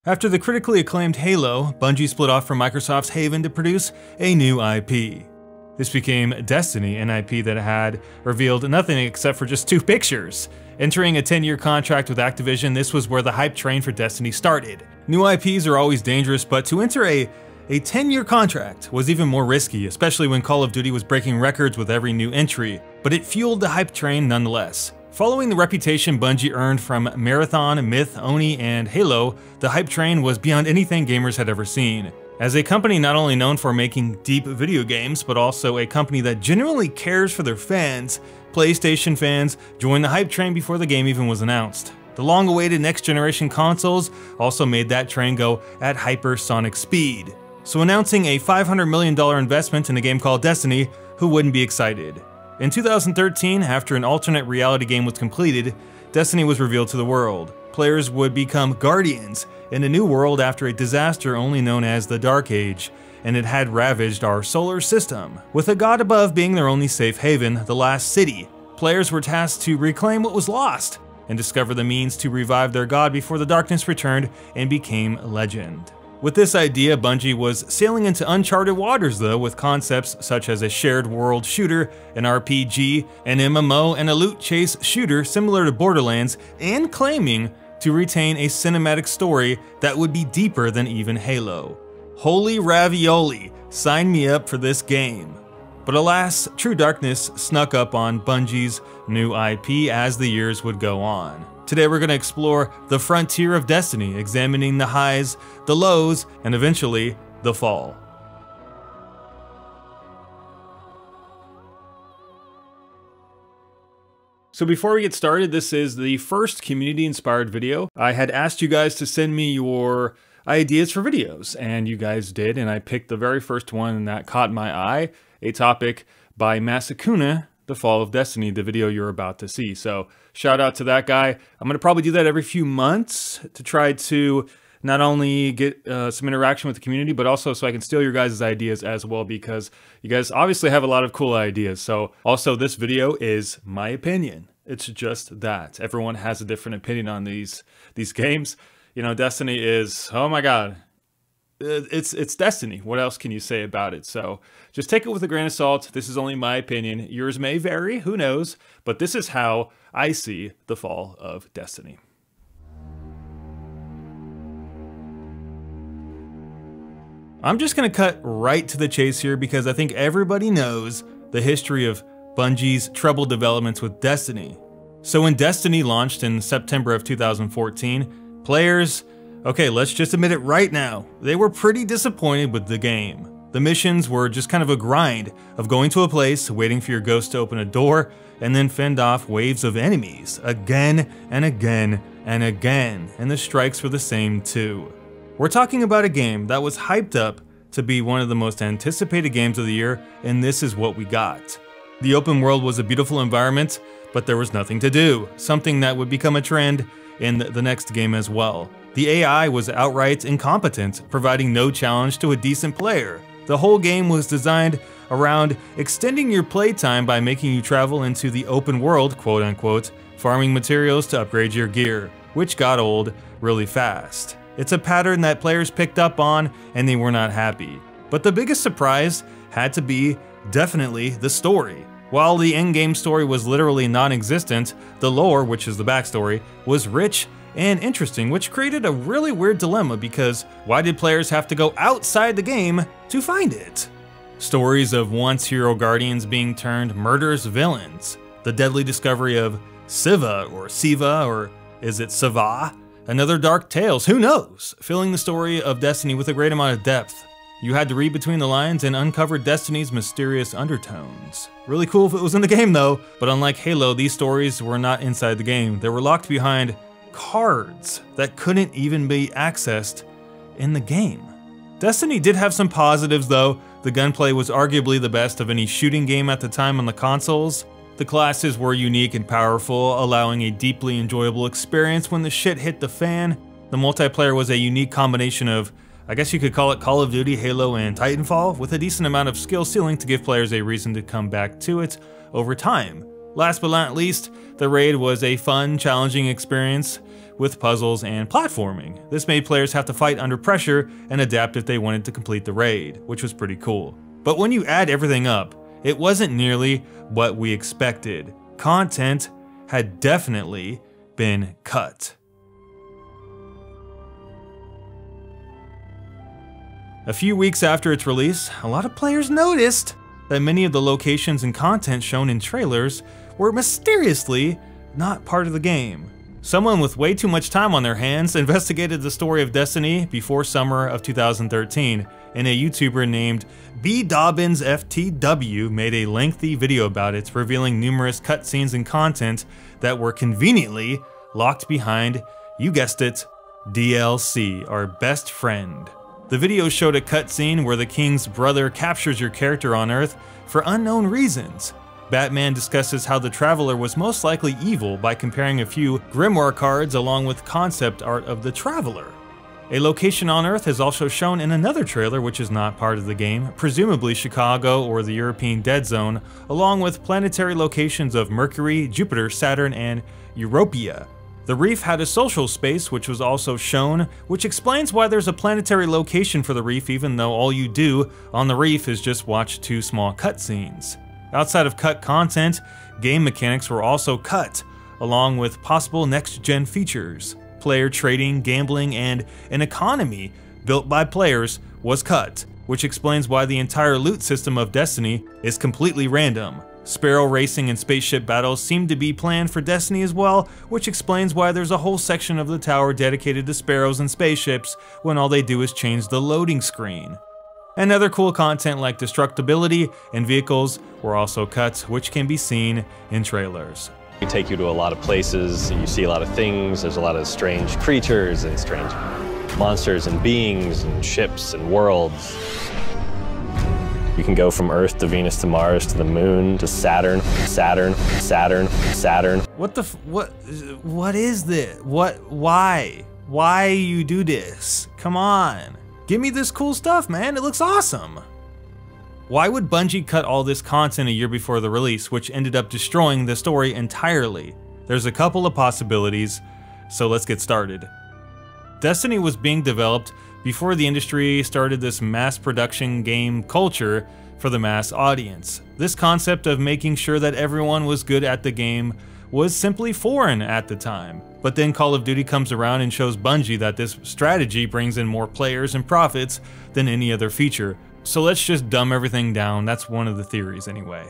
After the critically acclaimed Halo, Bungie split off from Microsoft's Haven to produce a new IP. This became Destiny, an IP that had revealed nothing except for just 2 pictures. Entering a 10-year contract with Activision, this was where the hype train for Destiny started. New IPs are always dangerous, but to enter a 10-year contract was even more risky, especially when Call of Duty was breaking records with every new entry, but it fueled the hype train nonetheless. Following the reputation Bungie earned from Marathon, Myth, Oni, and Halo, the hype train was beyond anything gamers had ever seen. As a company not only known for making deep video games, but also a company that genuinely cares for their fans, PlayStation fans joined the hype train before the game even was announced. The long-awaited next-generation consoles also made that train go at hypersonic speed. So announcing a $500 million investment in a game called Destiny, who wouldn't be excited? In 2013, after an alternate reality game was completed, Destiny was revealed to the world. Players would become guardians in a new world after a disaster only known as the Dark Age, and it had ravaged our solar system. With a god above being their only safe haven, the last city, players were tasked to reclaim what was lost and discover the means to revive their god before the darkness returned and became legend. With this idea, Bungie was sailing into uncharted waters though, with concepts such as a shared world shooter, an RPG, an MMO, and a loot chase shooter similar to Borderlands, and claiming to retain a cinematic story that would be deeper than even Halo. Holy ravioli, sign me up for this game. But alas, true darkness snuck up on Bungie's new IP as the years would go on. Today we're going to explore the frontier of Destiny, examining the highs, the lows, and eventually the fall. So before we get started, this is the first community-inspired video. I had asked you guys to send me your ideas for videos, and you guys did, and I picked the very first one that caught my eye, a topic by Masakuna, The Fall of Destiny, the video you're about to see. So shout out to that guy. I'm going to probably do that every few months to try to not only get some interaction with the community, but also so I can steal your guys' ideas as well, because you guys obviously have a lot of cool ideas. So also this video is my opinion. It's just that. Everyone has a different opinion on these games. You know, Destiny is, oh my god, it's Destiny. What else can you say about it? So just take it with a grain of salt. This is only my opinion. Yours may vary, who knows? But this is how I see the fall of Destiny. I'm just going to cut right to the chase here because I think everybody knows the history of Bungie's troubled developments with Destiny. So when Destiny launched in September of 2014, players, okay, let's just admit it right now, they were pretty disappointed with the game. The missions were just kind of a grind of going to a place, waiting for your ghost to open a door, and then fend off waves of enemies again and again and again, and the strikes were the same too. We're talking about a game that was hyped up to be one of the most anticipated games of the year, and this is what we got. The open world was a beautiful environment, but there was nothing to do, something that would become a trend in the next game as well. The AI was outright incompetent, providing no challenge to a decent player. The whole game was designed around extending your playtime by making you travel into the open world, quote unquote, farming materials to upgrade your gear, which got old really fast. It's a pattern that players picked up on and they were not happy. But the biggest surprise had to be definitely the story. While the in-game story was literally non-existent, the lore, which is the backstory, was rich and interesting, which created a really weird dilemma because why did players have to go outside the game to find it? Stories of once hero guardians being turned murderous villains, the deadly discovery of Siva, or is it Siva? Another dark tales, who knows? Filling the story of Destiny with a great amount of depth. You had to read between the lines and uncover Destiny's mysterious undertones. Really cool if it was in the game though, but unlike Halo, these stories were not inside the game. They were locked behind cards that couldn't even be accessed in the game. Destiny did have some positives though. The gunplay was arguably the best of any shooting game at the time on the consoles. The classes were unique and powerful, allowing a deeply enjoyable experience when the shit hit the fan. The multiplayer was a unique combination of, I guess you could call it Call of Duty, Halo, and Titanfall, with a decent amount of skill ceiling to give players a reason to come back to it over time. Last but not least, the raid was a fun, challenging experience with puzzles and platforming. This made players have to fight under pressure and adapt if they wanted to complete the raid, which was pretty cool. But when you add everything up, it wasn't nearly what we expected. Content had definitely been cut. A few weeks after its release, a lot of players noticed that many of the locations and content shown in trailers were mysteriously not part of the game. Someone with way too much time on their hands investigated the story of Destiny before summer of 2013, and a YouTuber named bdobbins.ftw made a lengthy video about it, revealing numerous cutscenes and content that were conveniently locked behind, you guessed it, DLC, our best friend. The video showed a cutscene where the king's brother captures your character on Earth for unknown reasons. Batman discusses how the Traveler was most likely evil by comparing a few grimoire cards along with concept art of the Traveler. A location on Earth is also shown in another trailer which is not part of the game, presumably Chicago or the European Dead Zone, along with planetary locations of Mercury, Jupiter, Saturn, and Europia. The reef had a social space which was also shown, which explains why there's a planetary location for the reef even though all you do on the reef is just watch 2 small cutscenes. Outside of cut content, game mechanics were also cut, along with possible next-gen features. Player trading, gambling, and an economy built by players was cut, which explains why the entire loot system of Destiny is completely random. Sparrow racing and spaceship battles seem to be planned for Destiny as well, which explains why there's a whole section of the tower dedicated to sparrows and spaceships when all they do is change the loading screen. And other cool content like destructibility and vehicles were also cut, which can be seen in trailers. We take you to a lot of places, you see a lot of things, there's a lot of strange creatures and strange monsters and beings and ships and worlds. You can go from Earth to Venus to Mars to the Moon to Saturn. What is this? Why you do this? Come on. Give me this cool stuff, man. It looks awesome. Why would Bungie cut all this content a year before the release, which ended up destroying the story entirely? There's a couple of possibilities, so let's get started. Destiny was being developed before the industry started this mass production game culture for the mass audience. This concept of making sure that everyone was good at the game was simply foreign at the time. But then Call of Duty comes around and shows Bungie that this strategy brings in more players and profits than any other feature. So let's just dumb everything down. That's one of the theories anyway.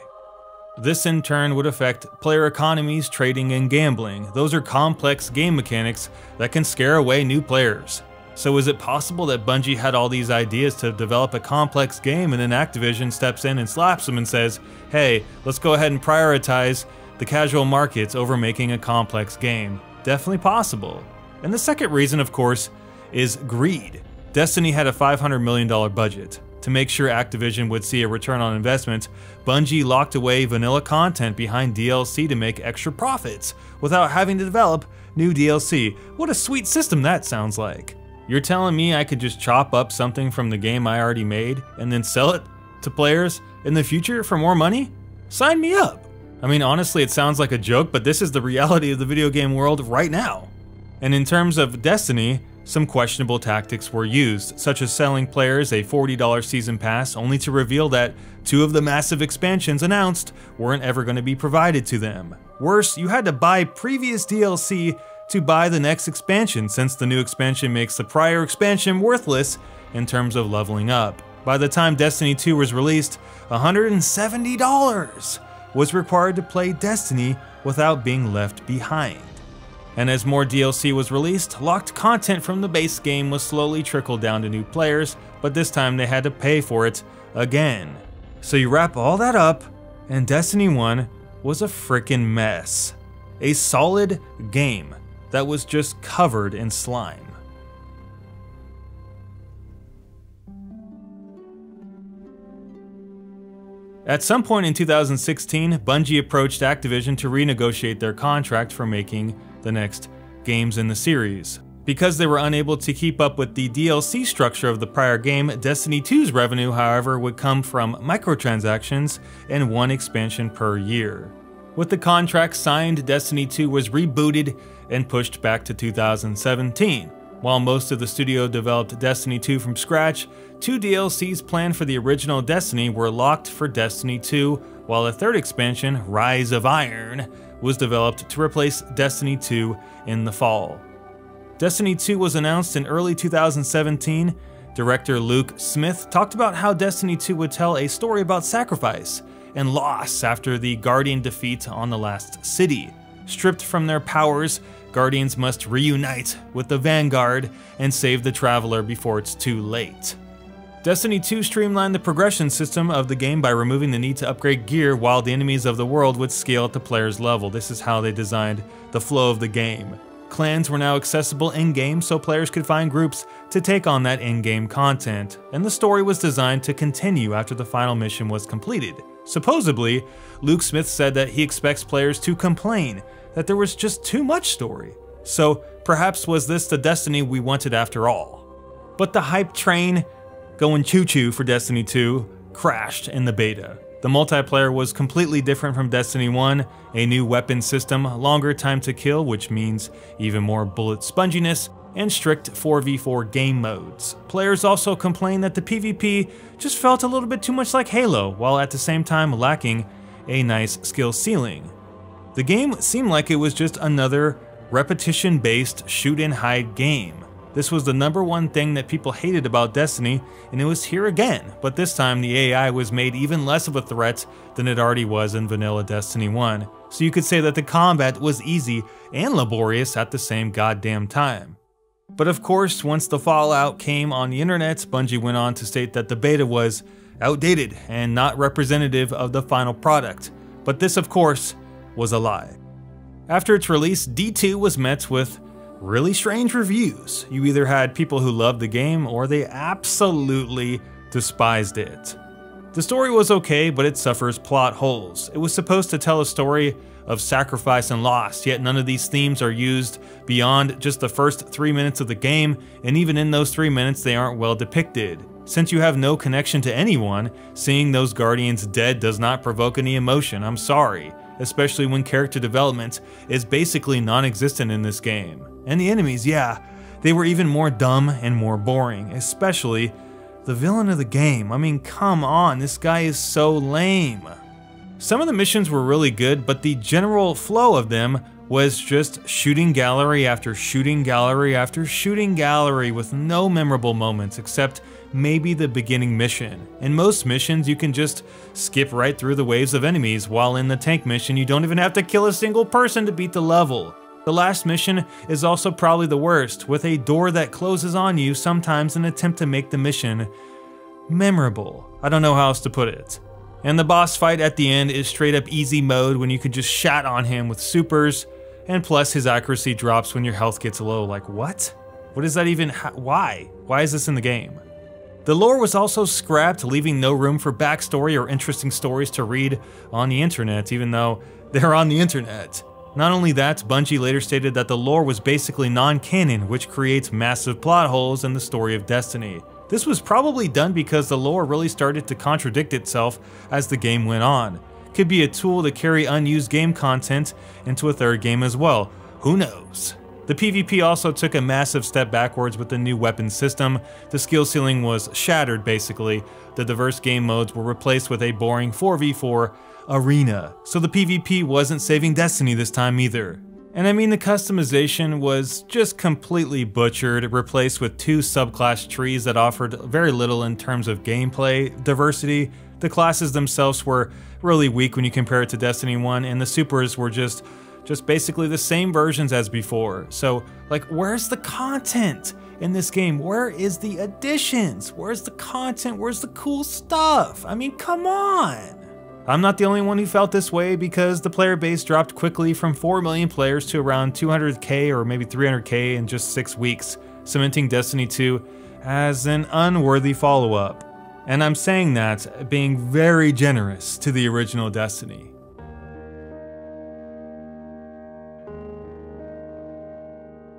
This in turn would affect player economies, trading, and gambling. Those are complex game mechanics that can scare away new players. So is it possible that Bungie had all these ideas to develop a complex game and then Activision steps in and slaps them and says, hey, let's go ahead and prioritize the casual markets over making a complex game? Definitely possible. And the second reason, of course, is greed. Destiny had a $500 million budget. To make sure Activision would see a return on investment, Bungie locked away vanilla content behind DLC to make extra profits without having to develop new DLC. What a sweet system that sounds like. You're telling me I could just chop up something from the game I already made and then sell it to players in the future for more money? Sign me up. I mean, honestly, it sounds like a joke, but this is the reality of the video game world right now. And in terms of Destiny, some questionable tactics were used, such as selling players a $40 season pass only to reveal that 2 of the massive expansions announced weren't ever going to be provided to them. Worse, you had to buy previous DLC to buy the next expansion, since the new expansion makes the prior expansion worthless in terms of leveling up. By the time Destiny 2 was released, $170 was required to play Destiny without being left behind. And as more DLC was released, locked content from the base game was slowly trickled down to new players, but this time they had to pay for it again. So you wrap all that up, and Destiny 1 was a frickin' mess. A solid game that was just covered in slime. At some point in 2016, Bungie approached Activision to renegotiate their contract for making the next games in the series. Because they were unable to keep up with the DLC structure of the prior game, Destiny 2's revenue, however, would come from microtransactions and 1 expansion per year. With the contract signed, Destiny 2 was rebooted and pushed back to 2017. While most of the studio developed Destiny 2 from scratch, 2 DLCs planned for the original Destiny were locked for Destiny 2, while a third expansion, Rise of Iron, was developed to replace Destiny 2 in the fall. Destiny 2 was announced in early 2017. Director Luke Smith talked about how Destiny 2 would tell a story about sacrifice and loss after the Guardian defeat on the last city. Stripped from their powers, Guardians must reunite with the Vanguard and save the Traveler before it's too late. Destiny 2 streamlined the progression system of the game by removing the need to upgrade gear while the enemies of the world would scale at the player's level. This is how they designed the flow of the game. Clans were now accessible in-game so players could find groups to take on that in-game content, and the story was designed to continue after the final mission was completed. Supposedly, Luke Smith said that he expects players to complain that there was just too much story. So perhaps was this the Destiny we wanted after all? But the hype train going choo-choo for Destiny 2 crashed in the beta. The multiplayer was completely different from Destiny 1, a new weapon system, longer time to kill, which means even more bullet sponginess, and strict 4v4 game modes. Players also complained that the PvP just felt a little bit too much like Halo, while at the same time lacking a nice skill ceiling. The game seemed like it was just another repetition-based shoot-and-hide game. This was the #1 thing that people hated about Destiny, and it was here again, but this time the AI was made even less of a threat than it already was in vanilla Destiny 1, so you could say that the combat was easy and laborious at the same goddamn time. But of course, once the fallout came on the internet, Bungie went on to state that the beta was outdated and not representative of the final product, but this of course was a lie. After its release, D2 was met with really strange reviews. You either had people who loved the game or they absolutely despised it. The story was okay, but it suffers plot holes. It was supposed to tell a story of sacrifice and loss, yet none of these themes are used beyond just the first 3 minutes of the game, and even in those 3 minutes they aren't well depicted. Since you have no connection to anyone, seeing those Guardians dead does not provoke any emotion, I'm sorry, especially when character development is basically non-existent in this game. And the enemies, yeah, they were even more dumb and more boring, especially the villain of the game. I mean, come on, this guy is so lame. Some of the missions were really good, but the general flow of them was just shooting gallery after shooting gallery after shooting gallery with no memorable moments except maybe the beginning mission. In most missions, you can just skip right through the waves of enemies, while in the tank mission, you don't even have to kill a single person to beat the level. The last mission is also probably the worst, with a door that closes on you sometimes in an attempt to make the mission memorable. I don't know how else to put it. And the boss fight at the end is straight up easy mode when you could just shat on him with supers, and plus his accuracy drops when your health gets low. Like, what? What is that even? Why? Why is this in the game? The lore was also scrapped, leaving no room for backstory or interesting stories to read on the internet, even though they're on the internet. Not only that, Bungie later stated that the lore was basically non-canon, which creates massive plot holes in the story of Destiny. This was probably done because the lore really started to contradict itself as the game went on. Could be a tool to carry unused game content into a third game as well. Who knows? The PvP also took a massive step backwards with the new weapon system. The skill ceiling was shattered basically. The diverse game modes were replaced with a boring 4v4 arena. So the PvP wasn't saving Destiny this time either. And I mean, the customization was just completely butchered, replaced with 2 subclass trees that offered very little in terms of gameplay diversity. The classes themselves were really weak when you compare it to Destiny 1, and the supers were just basically the same versions as before. So, like, where's the content in this game? Where is the additions? Where's the content? Where's the cool stuff? I mean, come on! I'm not the only one who felt this way, because the player base dropped quickly from 4 million players to around 200k or maybe 300k in just 6 weeks, cementing Destiny 2 as an unworthy follow-up. And I'm saying that being very generous to the original Destiny.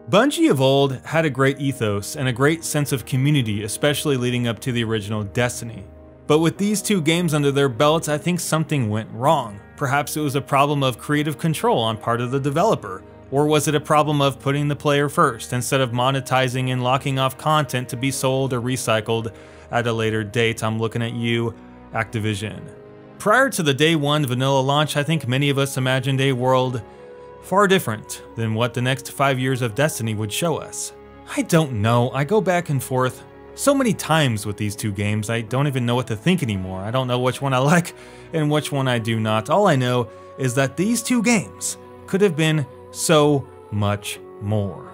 Bungie of old had a great ethos and a great sense of community, especially leading up to the original Destiny. But with these 2 games under their belts, I think something went wrong. Perhaps it was a problem of creative control on part of the developer, or was it a problem of putting the player first instead of monetizing and locking off content to be sold or recycled at a later date? I'm looking at you, Activision. Prior to the day one vanilla launch, I think many of us imagined a world far different than what the next 5 years of Destiny would show us. I don't know, I go back and forth so many times with these two games, I don't even know what to think anymore. I don't know which one I like and which one I do not. All I know is that these two games could have been so much more.